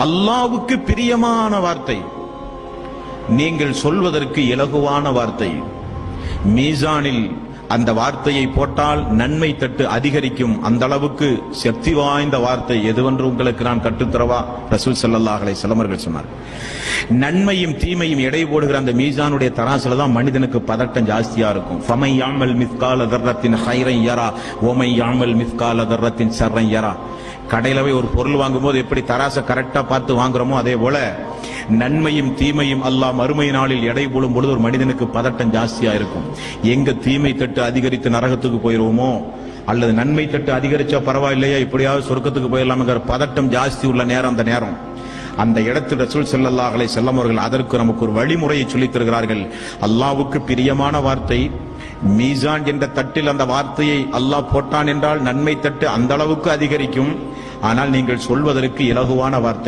அல்லாஹ்வுக்கு பிரியமான வார்த்தை, நீங்கள் சொல்வதற்கு இலகுவான வார்த்தை. மீசானில் அந்த வார்த்தையை போட்டால் நன்மை தட்டு அதிகரிக்கும். அந்த அளவுக்கு சக்தி வாய்ந்த வார்த்தை எதுவென்று உங்களுக்கு நான் கற்றுத்தரவா? ரசூல் ஸல்லல்லாஹு அலைஹி வஸல்லம் அவர்கள் சொன்னார். நன்மையும் தீமையும் எடை போடுகிற அந்த மீசானுடைய தராசுல தான் மனிதனுக்கு பதட்டம் ஜாஸ்தியா இருக்கும். ஃபமை யாமல் மிஸ்கால தர்ரத்தின் ஹைரன் யரா வமை யாமல் மிஸ்கால தர்ரத்தின் ஷர்ரன் யரா. கடையில போய் ஒரு பொருள் வாங்கும்போது எப்படி தராசை கரெக்டா பார்த்து வாங்குறோமோ அதே போல நன்மையும் தீமையும் அல்லாஹ் மறுமை நாளில் எடை போடும் பொழுது ஒரு மனிதனுக்கு பதட்டம் ஜாஸ்தியா இருக்கும். எங்க தீமை தட்டு அதிகரித்து நரகத்துக்கு போயிருவோமோ, அல்லது நன்மை தட்டு அதிகரிச்சா பரவாயில்லையா இப்படியாவது சொர்க்கத்துக்கு போயிடலாம்ங்கிற பதட்டம் ஜாஸ்தி உள்ள நேரம் அந்த நேரம். அந்த இடத்தில் ரசூல் ஸல்லல்லாஹு அலைஹி வஸல்லம் அவர்கள் அதற்கு நமக்கு ஒரு வழிமுறையை சொல்லித் தருகிறார்கள். அல்லாஹ்வுக்கு பிரியமான வார்த்தை, மீசான் என்ற தட்டில் அந்த வார்த்தையை அல்லாஹ் போட்டான் என்றால் நன்மை தட்டு அந்த அளவுக்கு அதிகரிக்கும். ஆனால் நீங்கள் சொல்வதற்கு இலகுவான வார்த்தை.